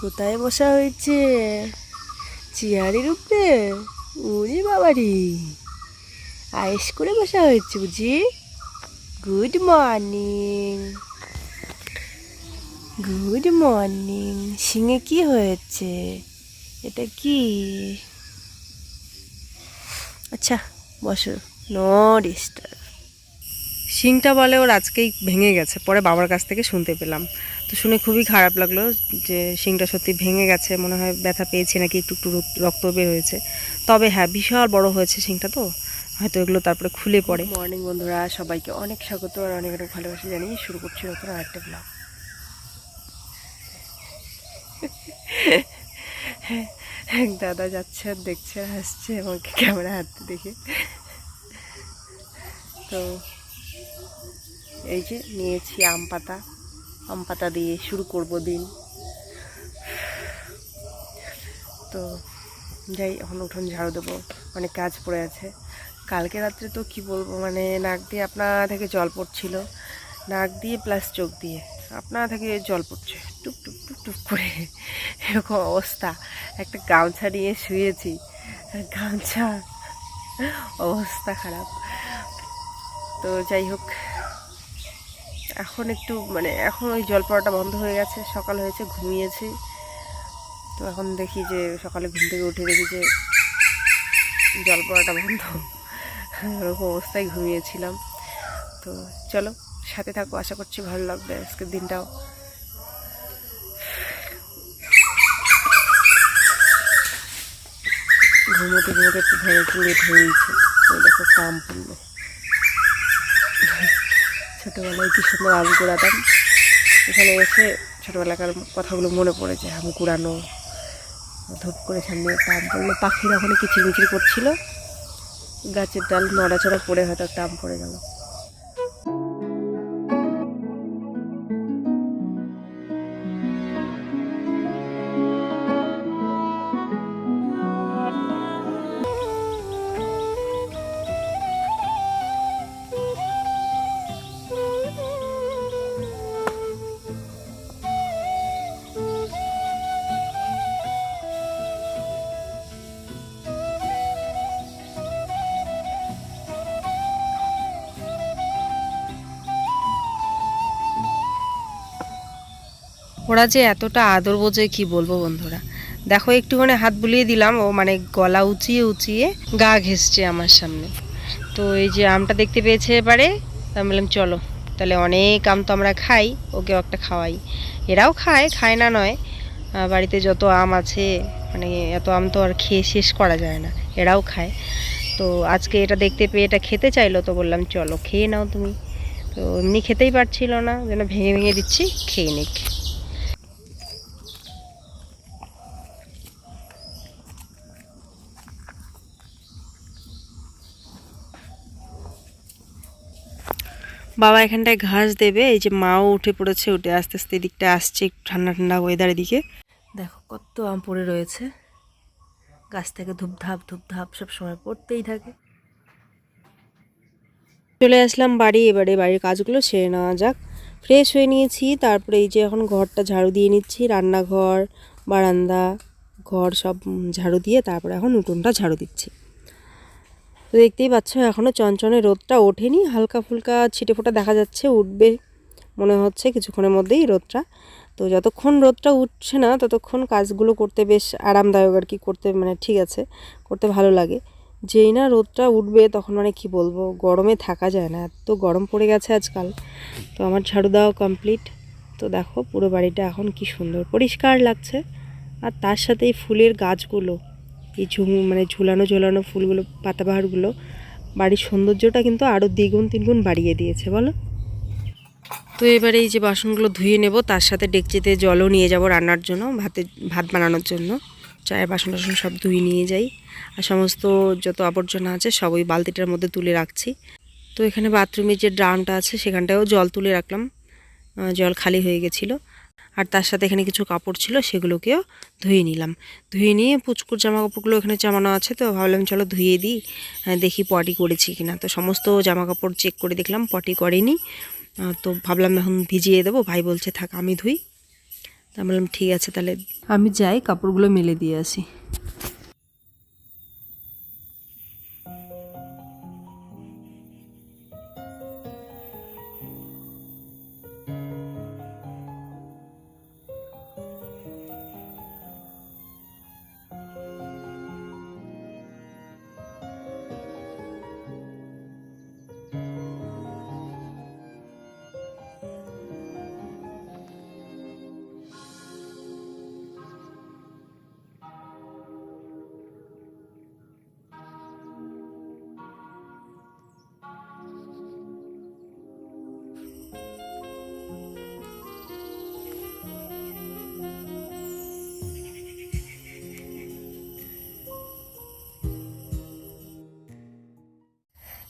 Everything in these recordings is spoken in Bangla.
কোথায় বসা হয়েছে? চেয়ারের উপরে? ওরে বাবারে, আয়েস করে বসা হয়েছে বুঝি। Good morning, good morning. শিঙে কি হয়েছে? এটা কি? আচ্ছা বসো, নো ডিস্টার্ব। শিংটা বলে ওর আজকেই ভেঙে গেছে, পরে বাবার কাছ থেকে শুনতে পেলাম। তো শুনে খুবই খারাপ লাগলো যে শিংটা সত্যি ভেঙে গেছে, মনে হয় ব্যথা পেয়েছে নাকি একটু একটু রক্ত বের হয়েছে। তবে হ্যাঁ, বিশাল বড় হয়েছে শিংটা, তো হয়তো এগুলো তারপরে খুলে পড়ে। মর্নিং বন্ধুরা, সবাইকে অনেক স্বাগত আর অনেক অনেক ভালোবাসা জানিয়ে শুরু করছি নতুন আরেকটা ব্লগ। এক দাদা যাচ্ছে আর দেখছে, হাসছে আমাকে ক্যামেরা হাতে দেখে। তো এই যে নিয়েছি আম পাতা, আম পাতা দিয়ে শুরু করব দিন। তো যাই, এখন উঠোন ঝাড়ু দেবো, অনেক কাজ পড়ে আছে। কালকে রাত্রে তো কি বলবো, মানে নাক দিয়ে আপনা থেকে জল পড়ছিল, নাক দিয়ে প্লাস চোখ দিয়ে আপনা থেকে জল পড়ছে টুপ টুপ টুপ টুপ করে, এরকম অবস্থা। একটা গামছা নিয়ে শুয়েছি, গামছা অবস্থা খারাপ। তো যাই হোক, এখন একটু মানে এখন ওই জল পড়াটা বন্ধ হয়ে গেছে, সকাল হয়েছে, ঘুমিয়েছি। তো এখন দেখি যে সকালে ঘুম থেকে উঠে দেখি যে জল পড়াটা বন্ধ, ওরকম অবস্থায় ঘুমিয়েছিলাম। তো চলো সাথে থাকো, আশা করছি ভালো লাগবে আজকের দিনটাও। ঘুমোতে ঘুমোতে একটু ধরে একটু লেট হয়েছে। তো দেখো কাম পড়লো। ছোটোবেলায় কি সুন্দর আম কুড়াতাম, এখানে এসে ছোটোবেলাকার কথাগুলো মনে পড়েছে। আম কুড়ানো, ধূপ করে সামনে একটা আম পড়লো, পাখিরা ওখানে কিচিরমিচির করছিল, গাছের ডাল নড়াচড়া পড়ে হয়তো একটা আম পড়ে গেল। ওরা যে এতটা আদর বোঝে কি বলবো বন্ধুরা। দেখো একটুখানি হাত বুলিয়ে দিলাম, ও মানে গলা উঁচিয়ে উঁচিয়ে গা ঘেঁষছে আমার সামনে। তো এই যে আমটা দেখতে পেয়েছে এবারে, আমি বললাম চলো তাহলে, অনেক আম তো আমরা খাই, ওকেও একটা খাওয়াই। এরাও খায়, খায় না নয়, বাড়িতে যত আম আছে মানে এত আম তো আর খেয়ে শেষ করা যায় না, এরাও খায়। তো আজকে এটা দেখতে পেয়ে এটা খেতে চাইলো, তো বললাম চলো খেয়ে নাও তুমি। তো এমনি খেতেই পারছিল না, যেন ভেঙে ভেঙে দিচ্ছি, খেয়ে নিক। বাবা এখানটায় ঘাস দেবে, এই যে মাও উঠে পড়েছে, উঠে আস্তে আস্তে এদিকটা আসছে, একটু ঠান্ডা ঠান্ডা ওয়েদারের দিকে। দেখো কত আম পড়ে রয়েছে, গাছ থেকে ধূপধাপ ধূপধাপ সব সময় পড়তেই থাকে। চলে আসলাম বাড়ি, এবারে বাড়ির কাজগুলো সেরে নেওয়া যাক। ফ্রেশ হয়ে নিয়েছি, তারপরে এই যে এখন ঘরটা ঝাড়ু দিয়ে নিচ্ছি, রান্নাঘর, বারান্দা, ঘর সব ঝাড়ু দিয়ে তারপরে এখন উঠোনটা ঝাড়ু দিচ্ছি। তো দেখতেই পাচ্ছ এখনও চনচনে রোদটা ওঠেনি, হালকা ফুলকা ছিটে ফোটা দেখা যাচ্ছে, উঠবে মনে হচ্ছে কিছুক্ষণের মধ্যেই রোদটা। তো যতক্ষণ রোদটা উঠছে না ততক্ষণ কাজগুলো করতে বেশ আরামদায়ক আর কি, করতে মানে ঠিক আছে, করতে ভালো লাগে। যেই না রোদটা উঠবে তখন মানে কি বলবো, গরমে থাকা যায় না, এত গরম পড়ে গেছে আজকাল। তো আমার ঝাড়ু দেওয়া কমপ্লিট। তো দেখো পুরো বাড়িটা এখন কি সুন্দর পরিষ্কার লাগছে। আর তার সাথে এই ফুলের গাছগুলো, এই মানে ঝুলানো ঝুলানো ফুলগুলো, পাতাবাহারগুলো বাড়ির সৌন্দর্যটা কিন্তু আরও দ্বিগুণ তিনগুণ বাড়িয়ে দিয়েছে বলো। তো এবারে এই যে বাসনগুলো ধুয়ে নেব, তার সাথে ডেকচিতে জলও নিয়ে যাব রান্নার জন্য, ভাত বানানোর জন্য। চায়ের বাসন টাসন সব ধুয়ে নিয়ে যাই, আর সমস্ত যত আবর্জনা আছে সব ওই বালতিটার মধ্যে তুলে রাখছি। তো এখানে বাথরুমের যে ড্রামটা আছে সেখানটায়ও জল তুলে রাখলাম, জল খালি হয়ে গেছিলো। আর তার সাথে এখানে কিছু কাপড় ছিল, সেগুলোকেও ধুয়ে নিলাম। ধুয়ে নিয়ে পুচকুর জামা কাপড়গুলো এখানে জামানো আছে, তো ভাবলাম চলো ধুয়ে দিই, দেখি পটি করেছি কিনা। তো সমস্ত জামা কাপড় চেক করে দেখলাম পটি করেনি। তো ভাবলাম এখন ভিজিয়ে দেবো, ভাই বলছে থাক আমি ধুই। আমি বললাম ঠিক আছে, তাহলে আমি যাই কাপড়গুলো মেলে দিয়ে আসি।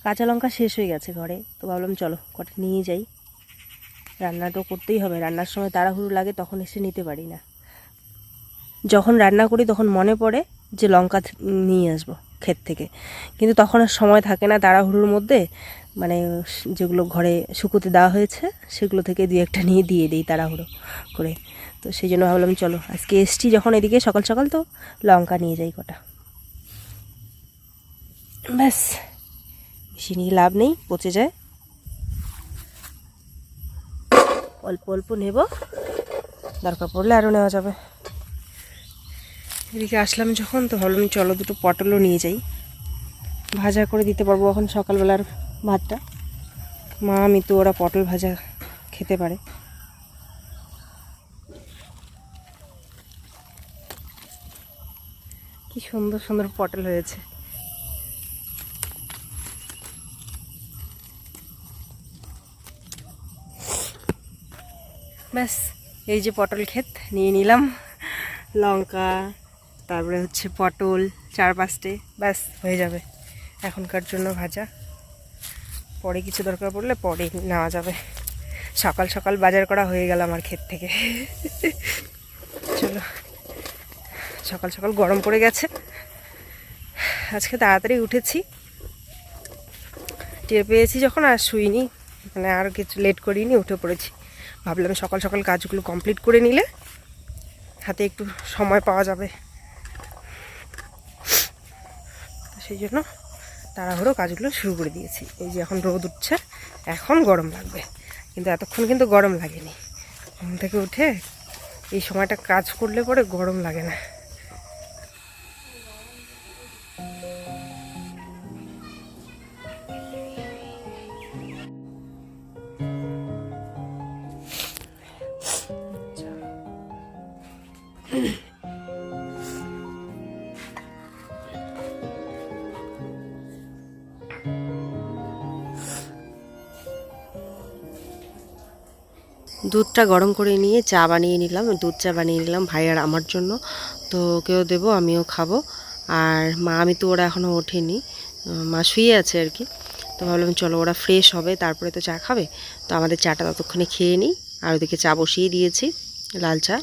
কাঁচা লঙ্কা শেষ হয়ে গেছে ঘরে, তো ভাবলাম চলো কটা নিয়ে যাই, রান্না তো করতেই হবে। রান্নার সময় তাড়াহুড়ো লাগে, তখন এসে নিতে পারি না। যখন রান্না করি তখন মনে পড়ে যে লঙ্কা নিয়ে আসবো ক্ষেত থেকে, কিন্তু তখন আর সময় থাকে না। তাড়াহুড়োর মধ্যে মানে যেগুলো ঘরে শুকোতে দেওয়া হয়েছে সেগুলো থেকে দুই একটা নিয়ে দিয়ে দিই তাড়াহুড়ো করে। তো সেই জন্য ভাবলাম চলো আজকে এসছি যখন এদিকে সকাল সকাল, তো লঙ্কা নিয়ে যাই কটা। ব্যাস, বেশি নিয়ে লাভ নেই, পচে যায়। অল্প অল্প নেব, দরকার পড়লে আরও নেওয়া যাবে। এদিকে আসলাম যখন, তো ভাবলাম চলো দুটো পটলও নিয়ে যাই, ভাজা করে দিতে পারবো এখন সকালবেলার ভাতটা। মা আমি তো ওরা পটল ভাজা খেতে পারে। কি সুন্দর সুন্দর পটল হয়েছে। ব্যাস, এই যে পটল ক্ষেত নিয়ে নিলাম, লঙ্কা তারপরে হচ্ছে পটল 4-5টে, ব্যাস হয়ে যাবে এখনকার জন্য ভাজা। পরে কিছু দরকার পড়লে পরে নেওয়া যাবে। সকাল সকাল বাজার করা হয়ে গেল আমার ক্ষেত থেকে। চলো, সকাল সকাল গরম পড়ে গেছে, আজকে তাড়াতাড়ি উঠেছি, টের পেয়েছি যখন আর শুইনি, মানে আর কিছু লেট করিনি, উঠে পড়েছি। ভাবলাম সকাল সকাল কাজগুলো কমপ্লিট করে নিলে হাতে একটু সময় পাওয়া যাবে, সেই জন্য তাড়াহুড়ো কাজগুলো শুরু করে দিয়েছি। এই যে এখন রোদ উঠছে, এখন গরম লাগবে, কিন্তু এতক্ষণ কিন্তু গরম লাগেনি। ঘুম থেকে উঠে এই সময়টা কাজ করলে পরে গরম লাগে না। দুধটা গরম করে নিয়ে চা বানিয়ে নিলাম, দুধ চা বানিয়ে নিলাম ভাই আর আমার জন্য। তো ওকেও দেবো, আমিও খাবো। আর মা আমি তো ওরা এখনও ওঠেনি, মা শুয়ে আছে আর কি। তো ভাবলাম চলো ওরা ফ্রেশ হবে তারপরে তো চা খাবে, তো আমাদের চাটা ততক্ষণে খেয়ে নিই। আর ওদিকে চা বসিয়ে দিয়েছি, লাল চা।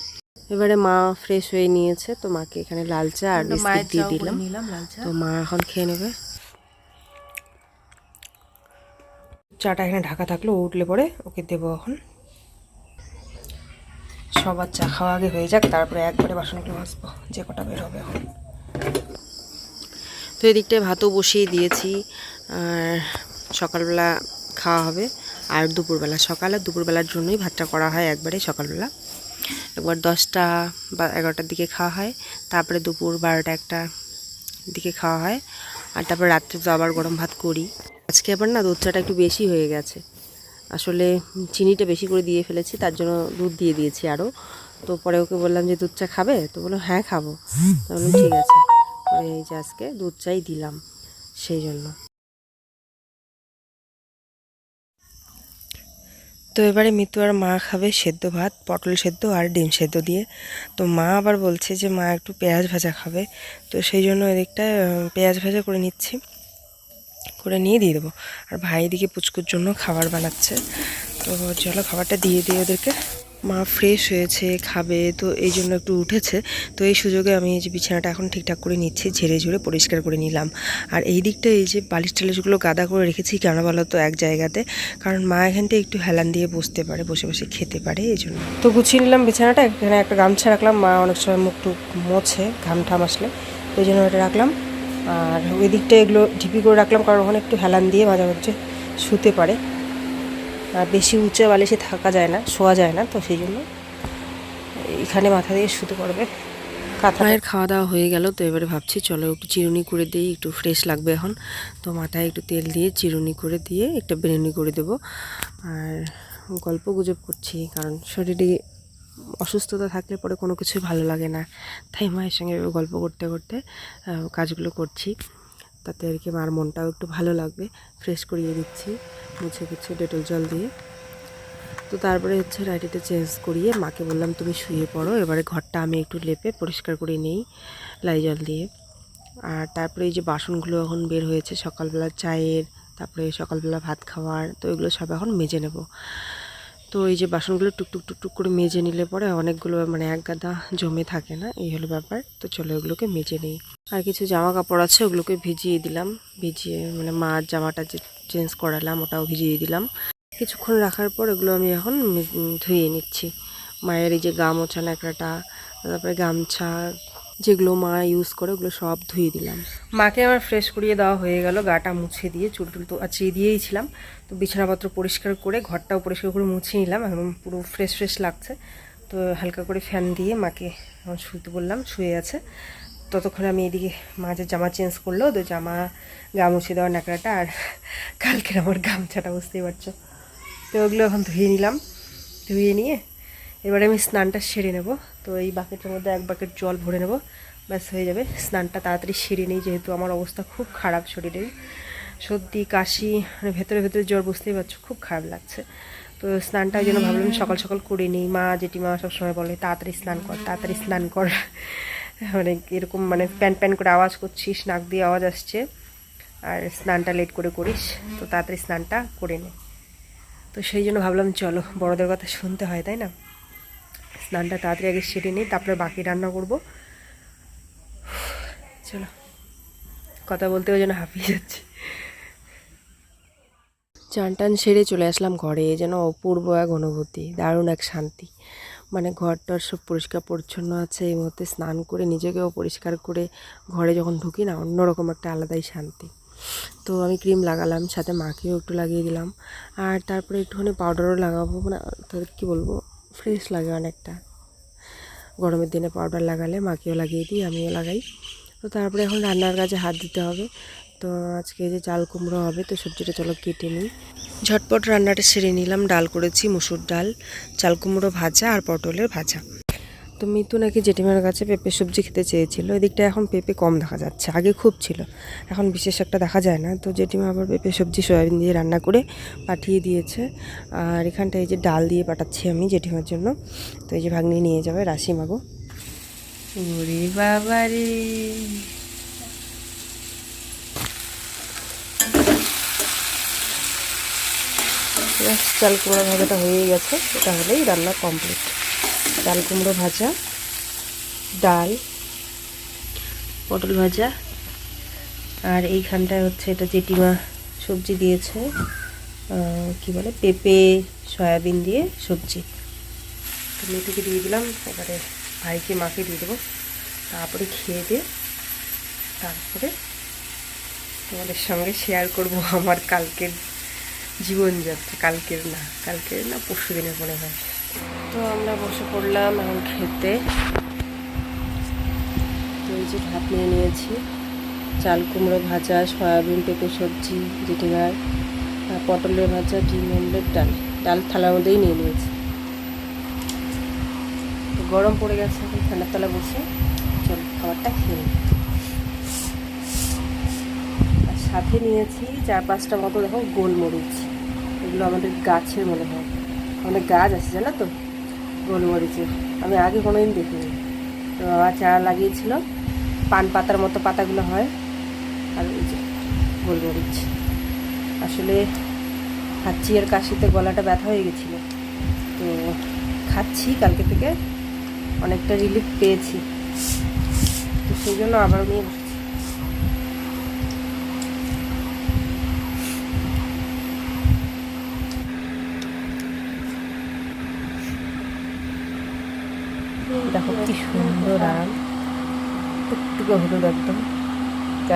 এবারে মা ফ্রেশ হয়ে নিয়েছে, তো মাকে এখানে লাল চা আর বিস্কিট দিয়ে দিলাম। তো মা এখন খেয়ে নেবে। চাটা এখানে ঢাকা থাকলো, উঠলে পরে ওকে দেবো এখন। সবার চা খাওয়া আগে হয়ে যাক, তারপরে একবারে বাসনগুলো মাজবো, যে কটা বের হবে এখন। তো এদিকটায় ভাতও বসিয়ে দিয়েছি, আর সকালবেলা খাওয়া হবে আর দুপুরবেলা। সকাল আর দুপুরবেলার জন্যই ভাতটা করা হয় একবারে সকালবেলা। একবার 10টা বা 11টার দিকে খাওয়া হয়, তারপরে দুপুর 12টা-1টার দিকে খাওয়া হয়, আর তারপর রাত্রে তো আবার গরম ভাত করি। আজকে আবার না দুধ চাটা একটু বেশি হয়ে গেছে, আসলে চিনিটা বেশি করে দিয়ে ফেলেছি, তার জন্য দুধ দিয়ে দিয়েছি আরও। তো পরে ওকে বললাম যে দুধ চা খাবে, তো বললো হ্যাঁ খাবো। তো বললাম ঠিক আছে, পরে এই যে আজকে দুধ চাই দিলাম সেই জন্য। তো এবারে মিতু আর মা খাবে সেদ্ধ ভাত, পটল সেদ্ধ আর ডিম সেদ্ধ দিয়ে। তো মা আবার বলছে যে মা একটু পেঁয়াজ ভাজা খাবে, তো সেই জন্য এদিকটা পেঁয়াজ ভাজা করে নিচ্ছি, করে নিয়ে দিয়ে দেবো। আর ভাই এদিকে পুচকুর জন্য খাবার বানাচ্ছে, তো চলো খাবারটা দিয়ে দিই ওদেরকে। মা ফ্রেশ হয়েছে, খাবে, তো এই জন্য একটু উঠেছে। তো এই সুযোগে আমি এই যে বিছানাটা এখন ঠিকঠাক করে নিচ্ছি, ঝেড়ে ঝুড়ে পরিষ্কার করে নিলাম। আর এই দিকটা এই যে বালিশ টালিশগুলো গাদা করে রেখেছি কেন বলো তো, এক জায়গাতে, কারণ মা এখানটা একটু হেলান দিয়ে বসতে পারে, বসে বসে খেতে পারে, এই জন্য। তো গুছিয়ে নিলাম বিছানাটা, এখানে একটা গামছা রাখলাম, মা অনেক সময় মুখ টুক মোছে ঘাম ঠাম আসলে, ওই জন্য এটা রাখলাম। আর ওই দিকটা এগুলো ঢিপি করে রাখলাম, কারণ ওখানে একটু হেলান দিয়ে মাঝে মাঝে শুতে পারে। আর বেশি উঁচু বালিশে থাকা যায় না, শোয়া যায় না, তো সেই জন্য এখানে মাথা দিয়ে শুতে পারবে। মায়ের খাওয়া দাওয়া হয়ে গেল, তো এবারে ভাবছি চলো একটু চিরুনি করে দিই, একটু ফ্রেশ লাগবে এখন। তো মাথায় একটু তেল দিয়ে চিরুনি করে দিয়ে একটা বেরেনি করে দেবো। আর গল্প গুজব করছি, কারণ শরীরে অসুস্থতা থাকলে পরে কোনো কিছুই ভালো লাগে না, তাই মায়ের সঙ্গে গল্প করতে করতে কাজগুলো করছি, তাতে আর কি মার মনটাও একটু ভালো লাগবে। ফ্রেশ করিয়ে দিচ্ছি মুছে কিছু ডেটল জল দিয়ে। তো তারপরে হচ্ছে নাইটিটা চেঞ্জ করিয়ে মাকে বললাম তুমি শুয়ে পড়ো, এবারে ঘরটা আমি একটু লেপে পরিষ্কার করে নিই লাইজল দিয়ে। আর তারপরে এই যে বাসনগুলো এখন বের হয়েছে সকালবেলা চায়ের, তারপরে সকালবেলা ভাত খাওয়ার, তো এগুলো সব এখন মেজে নেব। তো এই যে বাসনগুলো টুকটুক টুকটুক করে মেজে নিলে পরে অনেকগুলো মানে এক গাদা জমে থাকে না, এই হলো ব্যাপার। তো চলো এগুলোকে মেজে নিই। আর কিছু জামা কাপড় আছে, ওগুলোকে ভিজিয়ে দিলাম, ভিজিয়ে মানে মার জামাটা যে চেঞ্জ করালাম ওটাও ভিজিয়ে দিলাম। কিছুক্ষণ রাখার পর এগুলো আমি এখন ধুয়ে নিচ্ছি। মায়ের এই যে গা মোছা ন্যাকড়াটা, তারপরে গামছা যেগুলো মা ইউজ করে ওগুলো সব ধুয়ে দিলাম। মাকে আমার ফ্রেশ করিয়ে দেওয়া হয়ে গেল, গাটা মুছে দিয়ে চুল টুল তো আঁচিয়ে দিয়েইছিলাম। তো বিছানাপত্র পরিষ্কার করে ঘরটাও পরিষ্কার করে মুছে নিলাম, একদম পুরো ফ্রেশ ফ্রেশ লাগছে। তো হালকা করে ফ্যান দিয়ে মাকে এখন শুতে বললাম, শুয়ে আছে। ততক্ষণে আমি এদিকে মাঝে জামা চেঞ্জ করলো, তো জামা গা মুছে দেওয়ার ন্যাকড়াটা আর কালকের আমার গামছাটা, বুঝতেই পারছো। তো ওগুলো এখন ধুয়ে নিলাম, ধুয়ে নিয়ে এবারে আমি স্নানটা সেরে নেব। তো এই বাকেটের মধ্যে এক বাকেট জল ভরে নেব, ব্যাস হয়ে যাবে। স্নানটা তাড়াতাড়ি সেরে নিই, যেহেতু আমার অবস্থা খুব খারাপ শরীরে, সর্দি কাশি, মানে ভেতরে ভেতরে জ্বর, বুঝতেই পারছো, খুব খারাপ লাগছে। তো স্নানটা ওই জন্য ভাবলাম সকাল সকাল করে নিই। মা জেঠিমা সবসময় বলে তাড়াতাড়ি স্নান কর, তাড়াতাড়ি স্নান কর, মানে এরকম মানে প্যান প্যান করে আওয়াজ করছিস, নাক দিয়ে আওয়াজ আসছে, আর স্নানটা লেট করে করিস, তো তাড়াতাড়ি স্নানটা করে নে। তো সেই জন্য ভাবলাম চলো, বড়দের কথা শুনতে হয় তাই না, স্নানটা তাড়াতাড়ি আগে সেরে নিই, তারপরে বাকি রান্না করব। চলো, কথা বলতে ওই জন্য হাঁপিয়ে যাচ্ছি। চান টান সেরে চলে আসলাম ঘরে, যেন অপূর্ব এক অনুভূতি, দারুণ এক শান্তি। মানে ঘরটার সব পরিষ্কার পরিচ্ছন্ন আছে, এই মুহূর্তে স্নান করে নিজেকেও পরিষ্কার করে ঘরে যখন ঢুকি না, অন্যরকম একটা আলাদাই শান্তি। তো আমি ক্রিম লাগালাম, সাথে মাকেও একটু লাগিয়ে দিলাম, আর তারপরে একটুখানি পাউডারও লাগাবো, মানে তাদের কী বলবো, ফ্রেশ লাগে অনেকটা। গরমের দিনে পাউডার লাগালে মাকেও লাগিয়ে দিই, আমিও লাগাই। তো তারপরে এখন রান্নার কাজে হাত দিতে হবে। তো আজকে যে চাল কুমড়ো হবে, তো সবজিটা চলো কেটে নিই। ঝটপট রান্নাটা সেরে নিলাম, ডাল করেছি, মুসুর ডাল, চাল কুমড়ো ভাজা আর পটলের ভাজা। তো মিতু নাকি জেঠিমার কাছে পেঁপে সবজি খেতে চেয়েছিল, এদিকটা এখন পেঁপে কম দেখা যাচ্ছে, আগে খুব ছিল, এখন বিশেষ একটা দেখা যায় না। তো জেঠিমা আবার পেঁপে সবজি সয়াবিন দিয়ে রান্না করে পাঠিয়ে দিয়েছে। আর এখানটা এই যে ডাল দিয়ে পাঠাচ্ছি আমি জেঠিমার জন্য। তো এই যে ভাগ্নি নিয়ে যাবে, রাশি মাগো। ওরে বাবা রে, চাল কুমড়ো ভাজাটা হয়ে গেছে, এটা হলেই রান্না কমপ্লিট। চাল কুমড়ো ভাজা, ডাল, পটল ভাজা, আর এইখানটায় হচ্ছে এটা জেঠিমা সবজি দিয়েছে, কি বলে পেঁপে সয়াবিন দিয়ে সবজি। তো মেয়েকে দিয়ে দিলাম, এবারে ভাইকে মাকে দিয়ে দেবো, তারপরে খেয়ে দিয়ে তারপরে তোমাদের সঙ্গে শেয়ার করব আমার কালকের জীবনযাত্রা। কালকের না পরশু দিনের মনে হয়। তো আমরা বসে পড়লাম এখন খেতে। তো এই যে ভাত নিয়ে নিয়েছি, চাল কুমড়ো ভাজা, সয়াবিন পেঁপে সবজি জেঠিমার, পটলের ভাজা, ডিম অমলেট, ডাল থালার মধ্যেই নিয়ে নিয়েছি। তো গরম পড়ে গেছে, এখন ঠান্ডার তলা বসে চল খাবারটা খেয়ে নিই। আর সাথে নিয়েছি 4-5টা মতো দেখো গোলমরিচ, এগুলো আমাদের গাছের মনে হয়, আমাদের গাছ আছে জানো তো গোলমরিচের, আমি আগে কোনোদিন দেখিনি। তো বাবা চারা লাগিয়েছিল, পান পাতার মতো পাতাগুলো হয়। আর এই যে গোলমরিচ, আসলে হাঁচি আর কাশিতে গলাটা ব্যথা হয়ে গেছিলো, তো খাচ্ছি কালকে থেকে, অনেকটা রিলিফ পেয়েছি, তো সেই জন্য আবারও নিয়ে বসেছি। দেখো কি সুন্দর আম, টুকটুকে হলুদ একদম,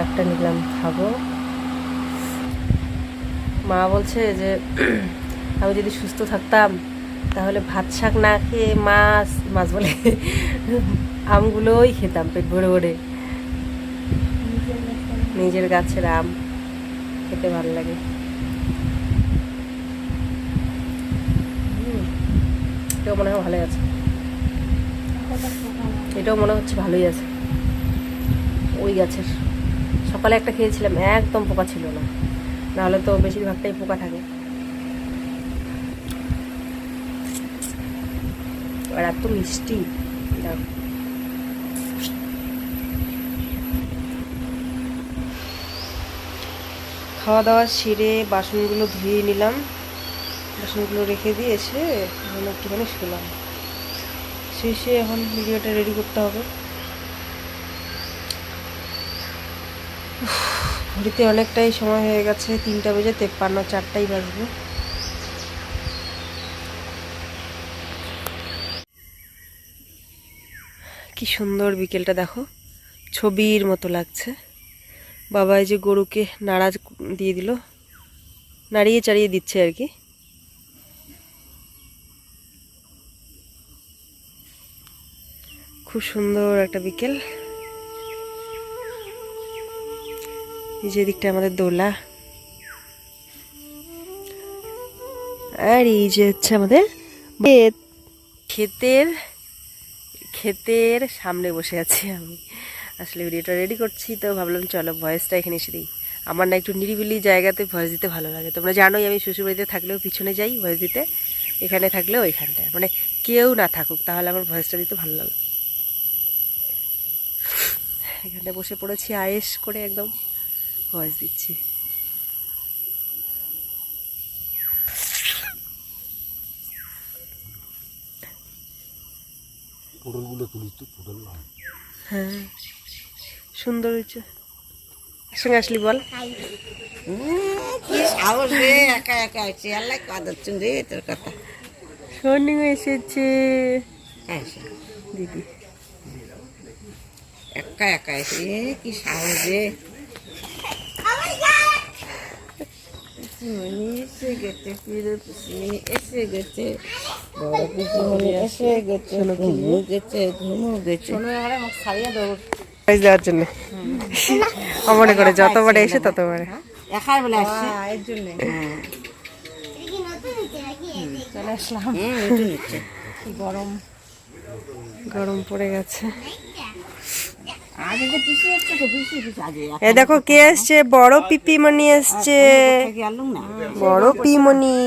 একটা নিলাম খাবো। মা বলছে যে আমি যদি সুস্থ থাকতাম তাহলে ভাত শাক না খেয়ে মাছ মাছ বলে আমগুলোই খেতাম পেট ভরে ভরে। নিজের গাছের আম খেতে ভালো লাগে। এটাও মনে হয় ভালোই আছে, এটাও মনে হচ্ছে ভালোই আছে। ওই গাছের সকালে একটা খেয়েছিলাম, একদম পোকা ছিল না, নাহলে তো বেশিরভাগটাই পোকা থাকে। আর এত মিষ্টি। খাওয়া দাওয়া সেরে বাসনগুলো ধুয়ে নিলাম, বাসনগুলো রেখে দিয়ে এসে এখন একটুখানি শুলাম। শেষে এখন ভিডিওটা রেডি করতে হবে। ঘড়িতে অনেকটাই সময় হয়ে গেছে, 3:53, 4টাই বাজবে। কি সুন্দর বিকেলটা দেখো, ছবির মতো লাগছে। বাবা এই যে গরুকে নাড়া দিয়ে দিল, নাড়িয়ে চাড়িয়ে দিচ্ছে আর কি। খুব সুন্দর একটা বিকেল। এই যে দিকটা আমাদের দোলা, আর এই যে হচ্ছে আমাদের ক্ষেতের ক্ষেতের সামনে বসে আছি আমি। আসলে ভিডিওটা রেডি করছি, তো ভাবলাম চলো ভয়েসটা এখানে এসে দিই। আমার না একটু নিরিবিলি জায়গাতে ভয়েস দিতে ভালো লাগে। তোমরা জানোই আমি শ্বশুরবাড়িতে থাকলেও পিছনে যাই ভয়েস দিতে, এখানে থাকলেও এখানটায়, মানে কেউ না থাকুক তাহলে আমার ভয়েসটা দিতে ভালো লাগে। এখানে বসে পড়েছি, আয়েশ করে একদম ভয়েস দিচ্ছি। হ্যাঁ সুন্দর হয়েছে। সঙ্গে আসলি বল। স্বর্ণিম এসেছে দিদি, একা একা এসে কি সাহসে এসে গেছে, এসে গেছে, বড় পিসিমণি এসে গেছে, ঘুমু গেছে, ঘুমু গেছে দেওয়ার জন্য। মনে করে যতবারে এসে ততবারে একাই বলে আসছে এর জন্য চলে আসলাম। কি গরম গরম পড়ে গেছে। আগে পিসি হচ্ছে তো পিসি পিসি আগে এ দেখো কে এসছে, বড় পিপিমণি এসছে, বড় পিমণি।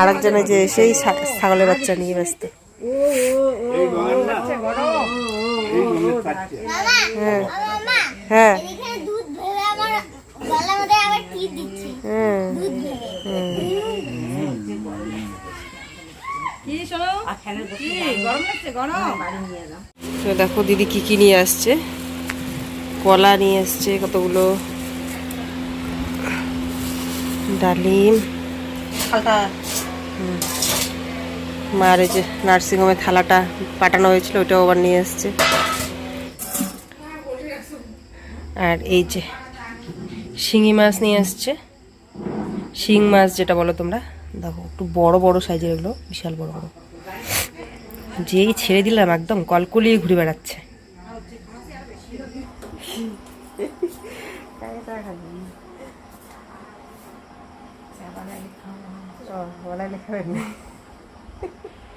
আরেকজনে যে সেই ছাগলের বাচ্চা নিয়ে ব্যস্ত। হ্যাঁ হ্যাঁ দেখো দিদি কি কি নিয়ে আসছে, কলা নিয়ে আসছে কতগুলো, ডালিম, মার এই যে নার্সিংহোমে থালাটা পাঠানো হয়েছিল ওইটাও আবার নিয়ে আসছে। আর এই যে শিঙি মাছ নিয়ে আসছে, শিং মাছ যেটা বলো তোমরা, দেখো একটু বড় বড় সাইজের, এগুলো বিশাল বড় বড়। যেই ছেড়ে দিলাম একদম কলকলিয়ে ঘুরে বেড়াচ্ছে।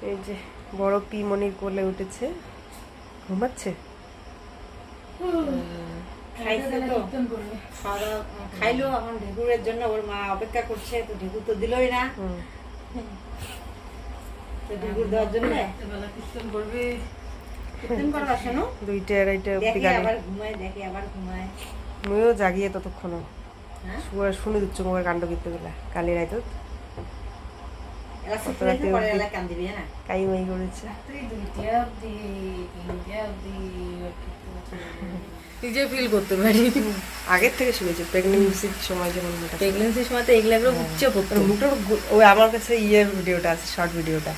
এই যে বড় পিমনির কোলে উঠেছে, ঘুমাচ্ছে। খাইলো এখন ঢেকুরের জন্য ওর মা অপেক্ষা করছে, তো ঢেকুর তো দিলই না, তো ঢেকুর দেওয়ার জন্য দুইটা আড়াইটা অব্দি ঘুমায়, দেখে আবার ঘুমায়। মুইও জাগিয়ে ততক্ষণ শুনে দিচ্ছ মুখের কাণ্ড করতে গেলা কালি রাইত কত রাতে কাইমাই করেছে। নিজে ফিল করতে পারি। আগের থেকে শুনেছি প্রেগনেন্সির সময় যেমন প্রেগনেন্সির সময় তো এগুলো একদম উচ্চে পড়তো। মুখটার ওই আমার কাছে ইয়ের ভিডিওটা আছে, শর্ট ভিডিওটা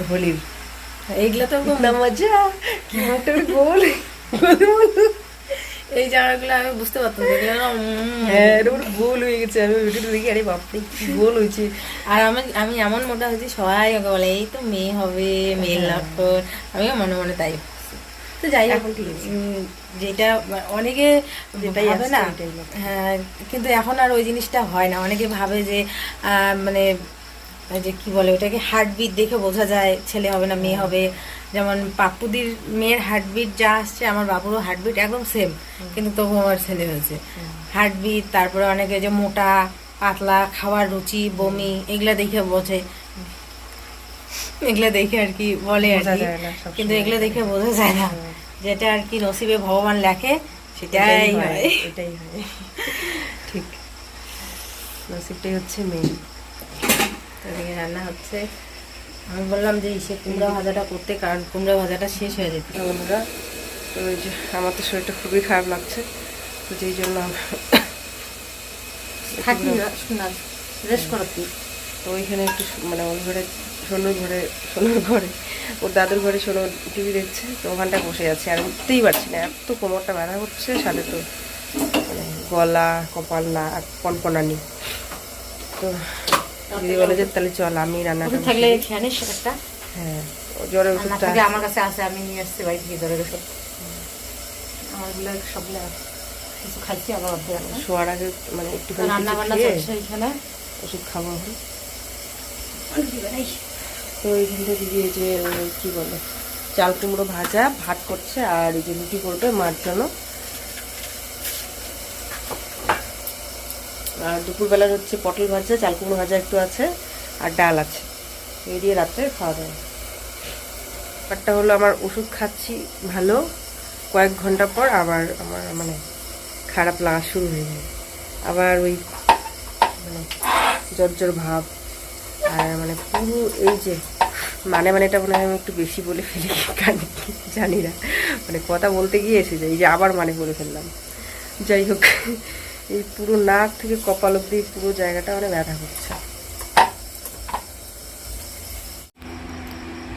হোলির, এইগুলো তো একদম না মজা কি মুখটার গোল এই জায়গাগুলো আমি বুঝতে পারতাম যে এগুলো হ্যাঁ এরকম গোল হয়ে গেছে। আমি ভিডিওটা দেখি আরে বাপরে কি গোল হয়েছে। আর আমি এমন মোটা হয়েছি, সবাই আমাকে বলে এই তো মেয়ে হবে, মেয়ে লাফর। আমিও মনে মনে তাই ভাবছি। তো যাই হোক, এখন ঠিক আছে। যেটা অনেকে যেটাই ভাবে আসছে না, ওইটাই ভালো। হ্যাঁ, কিন্তু এখন আর ওই জিনিসটা হয় না। অনেকে ভাবে যে মানে ওই যে কি বলে ওটাকে, হার্টবিট দেখে বোঝা যায় ছেলে হবে না মেয়ে হবে। যেমন পাপ্পুদির মেয়ের হার্টবিট যা আসছে, আমার বাবুরও হার্টবিট একদম সেম, কিন্তু তবু আমার ছেলে হয়েছে। হার্টবিট, তারপরে অনেকে যে মোটা পাতলা, খাওয়ার রুচি, বমি, এগুলা দেখে বোঝে, এগুলা দেখে আর কি বলে আর বোঝা কি। যায় না সবসময়। কিন্তু এগুলো দেখে বোঝা যায় না, যেটা আর কি নসিবে ভগবান লেখে সেটাই হয়। এটাই হয় ঠিক, নসিবটাই হচ্ছে মেন। এদিকে রান্না হচ্ছে। আমি বললাম যে সে কুমড়া ভাজাটা করতে, কারণ কুমড়া ভাজাটা শেষ হয়ে যেত। বন্ধুরা, তো ওই যে আমার তো শরীরটা খুবই খারাপ লাগছে, তো যেই জন্য থাকি না, শোনা রেস্ট করো তুই। তো ওইখানে একটু মানে ওর ঘরে, সোনুর ঘরে, ওর দাদুর ঘরে সোনু টিভি দেখছে, তো ওখানটায় বসে আছে। আর উঠতেই পারছি না, এত কোমরটা ব্যথা করছে, সাথে তো মানে গলা কপাল না কনকনানি। তো দিদি বলে যে তাহলে চল আমি রান্নাটা ওষুধ থাকলে খেয়ে নিস একটা। হ্যাঁ জ্বরের আর না ওষুধটা থাকলে আমার কাছে আছে, আমি নিয়ে আসছি বাড়ি থেকে জ্বরের ওষুধ। আমারগুলো সবগুলো কিছু খাইছি, আবার অর্ধেক রাখলাম। শোয়ার আগে মানে একটুখানি রান্না কিছু বান্না খেয়ে চলছে এখানে। ওষুধ খাবো এখন। তো এইখান থেকে দিদি এই যে কি বলে চাল কুমড়ো ভাজা ভাত করছে, আর এই যে রুটি করবে মার জন্য। আর দুপুরবেলার হচ্ছে পটল ভাজা, চাল কুমড়ো ভাজা একটু আছে, আর ডাল আছে। এই দিয়ে রাত্রে খাওয়া দাওয়া। ব্যাপারটা হলো আমার ওষুধ খাচ্ছি ভালো, কয়েক ঘন্টা পর আবার আমার মানে খারাপ লাগা শুরু হয়ে যায়, আবার ওই মানে জ্বর ভাব। আর মানে পুরো এই যে মানে এটা মনে হয় আমি একটু বেশি বলে ফেলি, কানে জানি না, মানে কথা বলতে গিয়ে এসে যায়, এই যে আবার মানে বলে ফেললাম। যাই হোক, এই পুরো নাক থেকে কপাল অব্দি পুরো জায়গাটা মানে ব্যথা করছে।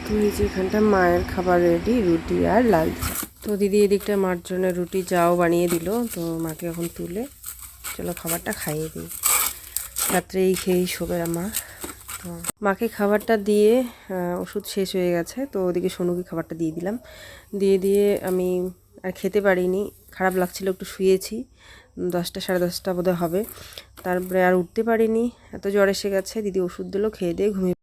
তো এই যে এখানটা মায়ের খাবার রেডি, রুটি আর লাল চা। তো দিদি এদিকটা মার জন্য রুটি চাও বানিয়ে দিল, তো মাকে এখন তুলে চলো খাবারটা খাইয়ে দিই, রাত্রে এই খেয়েই শোবে মা। তো মাকে খাবারটা দিয়ে ওষুধ শেষ হয়ে গেছে, তো ওদিকে সোনুকে খাবারটা দিয়ে দিলাম। দিয়ে আমি আর খেতে পারিনি, খারাপ লাগছিল, একটু শুয়েছি, 10টা সাড়ে 10টা বোধহয় হবে। তারপরে আর উঠতে পারিনি, এত জ্বর এসে গেছে। দিদি ওষুধ দিল, খেয়ে দিয়ে ঘুমিয়ে